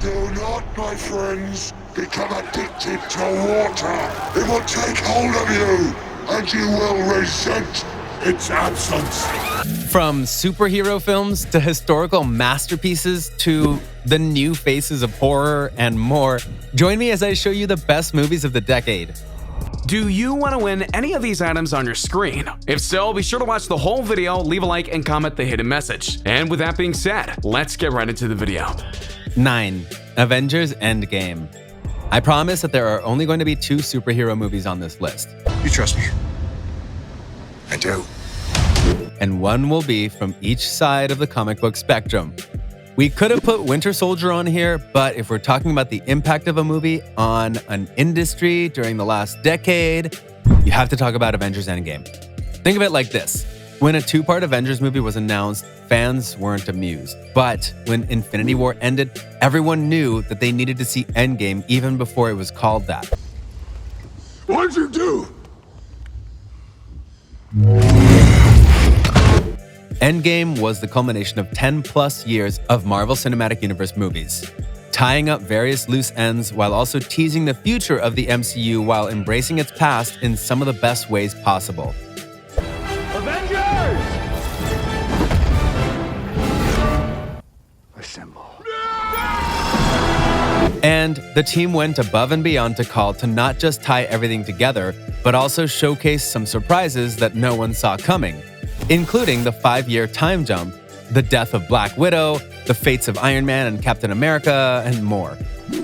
Do not, my friends, become addicted to water. It will take hold of you, and you will resent its absence. From superhero films to historical masterpieces to the new faces of horror and more, join me as I show you the best movies of the decade. Do you want to win any of these items on your screen? If so, be sure to watch the whole video, leave a like, and comment the hidden message. And with that being said, let's get right into the video. 9. Avengers Endgame. I promise that there are only going to be 2 superhero movies on this list. You trust me? I do. And one will be from each side of the comic book spectrum. We could have put Winter Soldier on here, but if we're talking about the impact of a movie on an industry during the last decade, you have to talk about Avengers Endgame. Think of it like this. When a 2-part Avengers movie was announced, fans weren't amused. But when Infinity War ended, everyone knew that they needed to see Endgame even before it was called that. What'd you do? Endgame was the culmination of 10+ years of Marvel Cinematic Universe movies, tying up various loose ends while also teasing the future of the MCU while embracing its past in some of the best ways possible. Avengers! Assemble. And the team went above and beyond to call to not just tie everything together, but also showcase some surprises that no one saw coming, including the 5-year time jump, the death of Black Widow, the fates of Iron Man and Captain America, and more.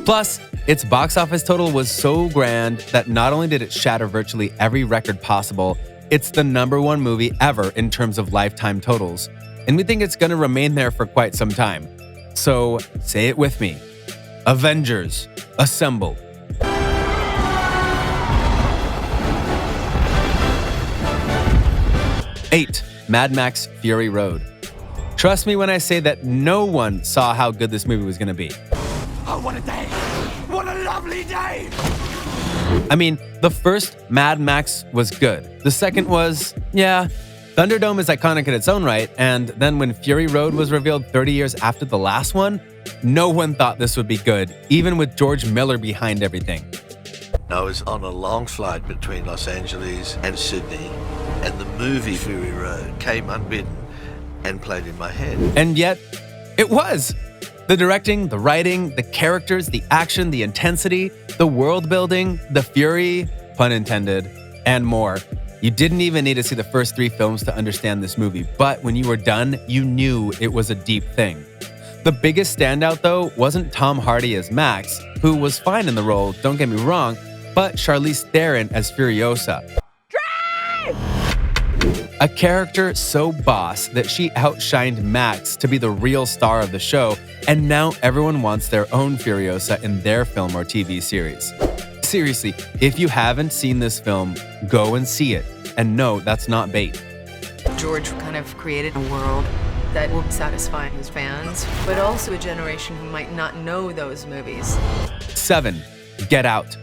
Plus, its box office total was so grand that not only did it shatter virtually every record possible, it's the #1 movie ever in terms of lifetime totals, and we think it's going to remain there for quite some time. So, say it with me. Avengers, assemble. 8. Mad Max Fury Road. Trust me when I say that no one saw how good this movie was going to be. Oh, what a day! What a lovely day! I mean, the first Mad Max was good. The second was, yeah, Thunderdome is iconic in its own right, and then when Fury Road was revealed 30 years after the last one, no one thought this would be good, even with George Miller behind everything. I was on a long flight between Los Angeles and Sydney, and the movie Fury Road came unbidden and played in my head. And yet, it was. The directing, the writing, the characters, the action, the intensity, the world building, the fury, pun intended, and more. You didn't even need to see the first 3 films to understand this movie, but when you were done, you knew it was a deep thing. The biggest standout, though, wasn't Tom Hardy as Max, who was fine in the role, don't get me wrong, but Charlize Theron as Furiosa. Drive! A character so boss that she outshined Max to be the real star of the show, and now everyone wants their own Furiosa in their film or TV series. Seriously, if you haven't seen this film, go and see it. And no, that's not bait. George kind of created a world that will satisfy his fans, but also a generation who might not know those movies. 7. Get Out.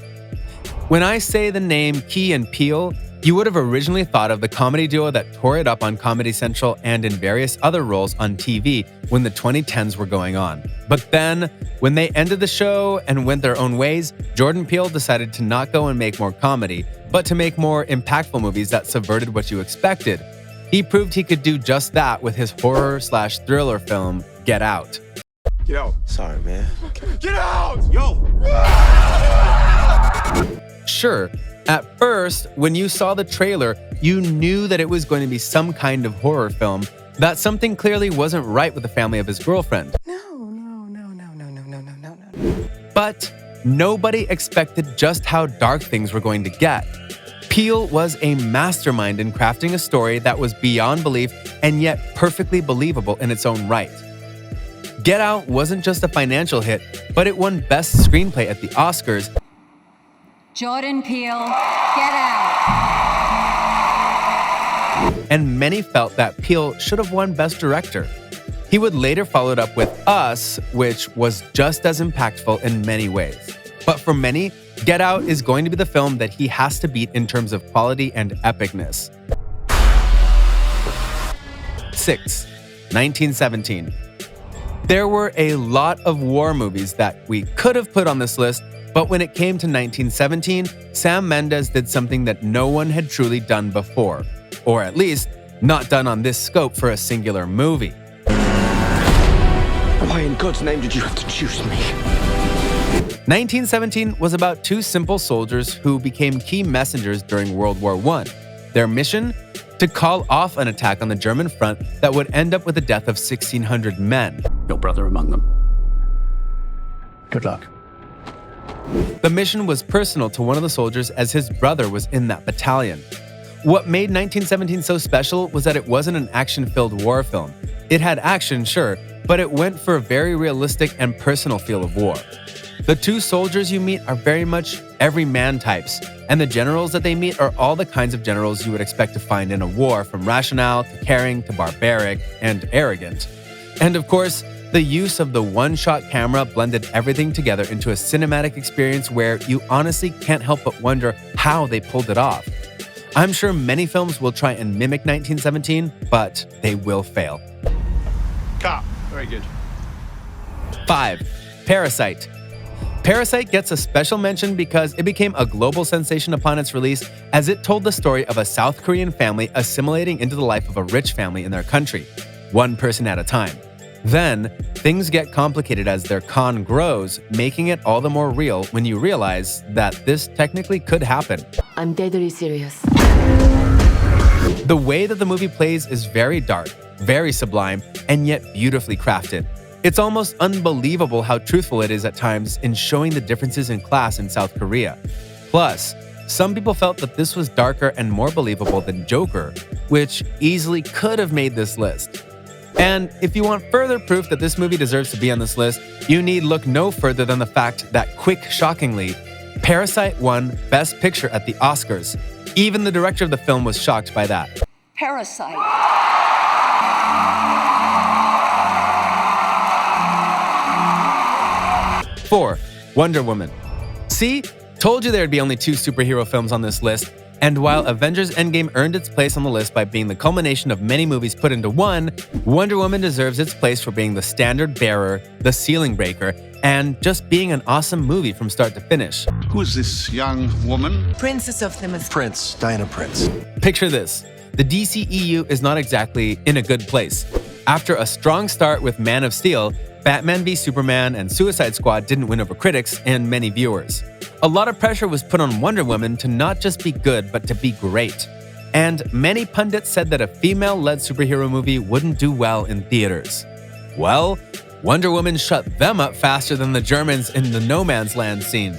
When I say the name Key and Peele, you would have originally thought of the comedy duo that tore it up on Comedy Central and in various other roles on TV when the 2010s were going on. But then, when they ended the show and went their own ways, Jordan Peele decided to not go and make more comedy, but to make more impactful movies that subverted what you expected. He proved he could do just that with his horror/thriller film, Get Out. Get out. Sorry, man. Get out! Yo! Sure, at first, when you saw the trailer, you knew that it was going to be some kind of horror film, that something clearly wasn't right with the family of his girlfriend. No. But nobody expected just how dark things were going to get. Peele was a mastermind in crafting a story that was beyond belief and yet perfectly believable in its own right. Get Out wasn't just a financial hit, but it won Best Screenplay at the Oscars. Jordan Peele, Get Out. And many felt that Peele should have won Best Director. He would later follow it up with Us, which was just as impactful in many ways. But for many, Get Out is going to be the film that he has to beat in terms of quality and epicness. 6. 1917. There were a lot of war movies that we could have put on this list, but when it came to 1917, Sam Mendes did something that no one had truly done before, or at least not done on this scope for a singular movie. Why in God's name did you have to choose me? 1917 was about two simple soldiers who became key messengers during World War I. Their mission? To call off an attack on the German front that would end up with the death of 1,600 men. Your brother among them. Good luck. The mission was personal to one of the soldiers as his brother was in that battalion. What made 1917 so special was that it wasn't an action-filled war film. It had action, sure, but it went for a very realistic and personal feel of war. The two soldiers you meet are very much everyman types, and the generals that they meet are all the kinds of generals you would expect to find in a war, from rational to caring to barbaric and arrogant. And of course, the use of the one-shot camera blended everything together into a cinematic experience where you honestly can't help but wonder how they pulled it off. I'm sure many films will try and mimic 1917, but they will fail. Cut. Very good. 5. Parasite. Parasite gets a special mention because it became a global sensation upon its release, as it told the story of a South Korean family assimilating into the life of a rich family in their country, one person at a time. Then, things get complicated as their con grows, making it all the more real when you realize that this technically could happen. I'm deadly serious. The way that the movie plays is very dark, very sublime, and yet beautifully crafted. It's almost unbelievable how truthful it is at times in showing the differences in class in South Korea. Plus, some people felt that this was darker and more believable than Joker, which easily could have made this list. And if you want further proof that this movie deserves to be on this list, you need look no further than the fact that, shockingly, Parasite won Best Picture at the Oscars. Even the director of the film was shocked by that. Parasite. 4. Wonder Woman. See? Told you there'd be only 2 superhero films on this list, and while Avengers Endgame earned its place on the list by being the culmination of many movies put into one, Wonder Woman deserves its place for being the standard bearer, the ceiling breaker, and just being an awesome movie from start to finish. Who is this young woman? Princess of the Prince, Diana Prince. Picture this. The DCEU is not exactly in a good place. After a strong start with Man of Steel, Batman v Superman and Suicide Squad didn't win over critics and many viewers. A lot of pressure was put on Wonder Woman to not just be good, but to be great. And many pundits said that a female-led superhero movie wouldn't do well in theaters. Well, Wonder Woman shut them up faster than the Germans in the No Man's Land scene.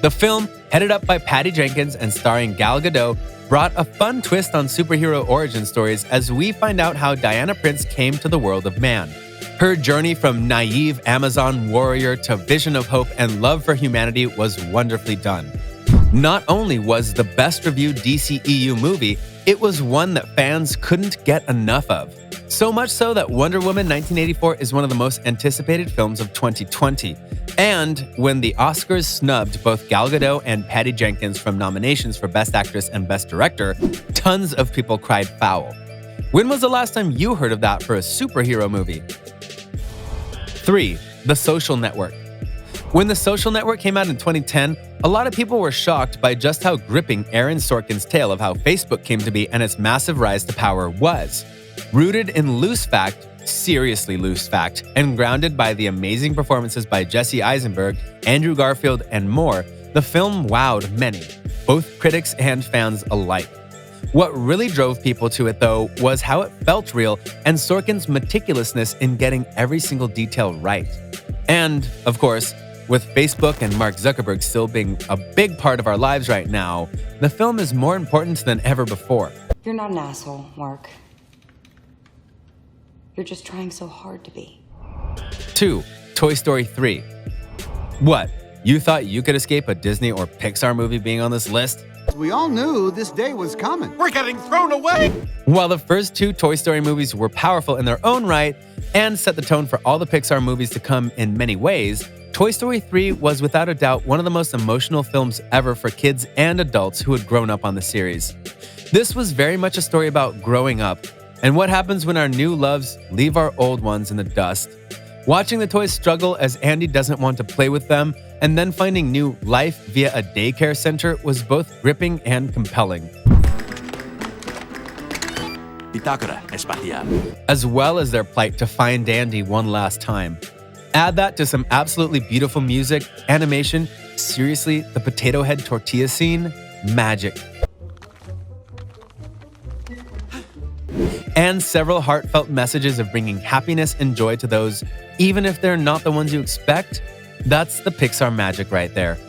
The film, headed up by Patty Jenkins and starring Gal Gadot, brought a fun twist on superhero origin stories as we find out how Diana Prince came to the world of man. Her journey from naive Amazon warrior to vision of hope and love for humanity was wonderfully done. Not only was the best reviewed DCEU movie, it was one that fans couldn't get enough of. So much so that Wonder Woman 1984 is one of the most anticipated films of 2020. And when the Oscars snubbed both Gal Gadot and Patty Jenkins from nominations for Best Actress and Best Director, tons of people cried foul. When was the last time you heard of that for a superhero movie? 3. The Social Network. When The Social Network came out in 2010, a lot of people were shocked by just how gripping Aaron Sorkin's tale of how Facebook came to be and its massive rise to power was. Rooted in loose fact, seriously loose fact, and grounded by the amazing performances by Jesse Eisenberg, Andrew Garfield, and more, the film wowed many, both critics and fans alike. What really drove people to it, though, was how it felt real and Sorkin's meticulousness in getting every single detail right. And, of course, with Facebook and Mark Zuckerberg still being a big part of our lives right now, the film is more important than ever before. You're not an asshole, Mark. You're just trying so hard to be. 2. Toy Story 3. What? You thought you could escape a Disney or Pixar movie being on this list? We all knew this day was coming. We're getting thrown away! While the first 2 Toy Story movies were powerful in their own right and set the tone for all the Pixar movies to come in many ways, Toy Story 3 was without a doubt one of the most emotional films ever for kids and adults who had grown up on the series. This was very much a story about growing up and what happens when our new loves leave our old ones in the dust. Watching the toys struggle as Andy doesn't want to play with them, and then finding new life via a daycare center was both gripping and compelling. As well as their plight to find Andy one last time. Add that to some absolutely beautiful music, animation, seriously, the potato head tortilla scene, magic. And several heartfelt messages of bringing happiness and joy to those, even if they're not the ones you expect. That's the Pixar magic right there.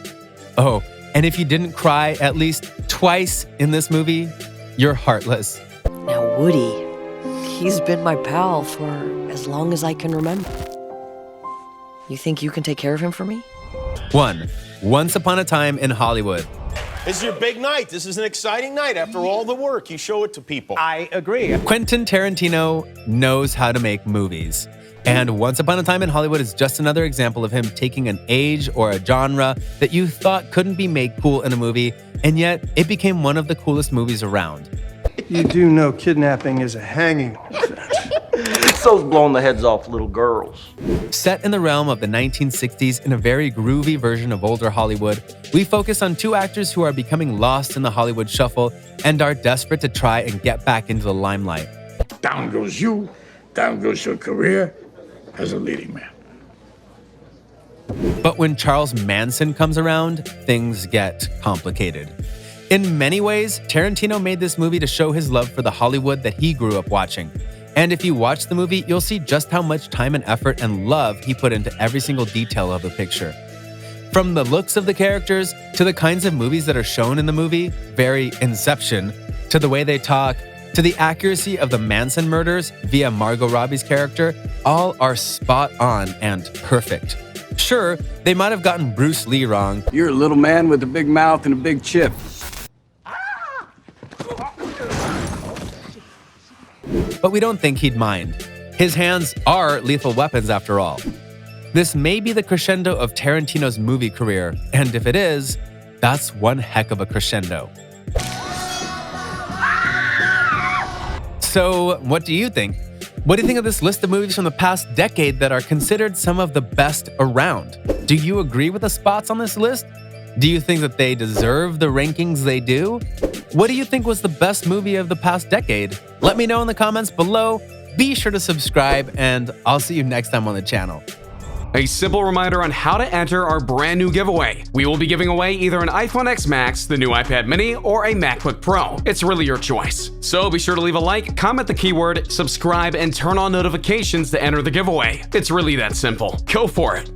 Oh, and if you didn't cry at least twice in this movie, you're heartless. Now, Woody, he's been my pal for as long as I can remember. You think you can take care of him for me? 1. Once Upon a Time in Hollywood. This is your big night. This is an exciting night. After all the work, you show it to people. I agree. Quentin Tarantino knows how to make movies. And Once Upon a Time in Hollywood is just another example of him taking an age or a genre that you thought couldn't be made cool in a movie, and yet it became one of the coolest movies around. You do know kidnapping is a hanging offense. So's blowing the heads off little girls. Set in the realm of the 1960s in a very groovy version of older Hollywood, we focus on two actors who are becoming lost in the Hollywood shuffle and are desperate to try and get back into the limelight. Down goes you, down goes your career as a leading man. But when Charles Manson comes around, things get complicated. In many ways, Tarantino made this movie to show his love for the Hollywood that he grew up watching. And if you watch the movie, you'll see just how much time and effort and love he put into every single detail of the picture. From the looks of the characters, to the kinds of movies that are shown in the movie, very Inception, to the way they talk, to the accuracy of the Manson murders via Margot Robbie's character, all are spot on and perfect. Sure, they might have gotten Bruce Lee wrong. You're a little man with a big mouth and a big chip. But we don't think he'd mind. His hands are lethal weapons after all. This may be the crescendo of Tarantino's movie career, and if it is, that's one heck of a crescendo. So, what do you think? What do you think of this list of movies from the past decade that are considered some of the best around? Do you agree with the spots on this list? Do you think that they deserve the rankings they do? What do you think was the best movie of the past decade? Let me know in the comments below. Be sure to subscribe, and I'll see you next time on the channel. A simple reminder on how to enter our brand new giveaway. We will be giving away either an iPhone X Max, the new iPad mini, or a MacBook Pro. It's really your choice. So be sure to leave a like, comment the keyword, subscribe, and turn on notifications to enter the giveaway. It's really that simple. Go for it.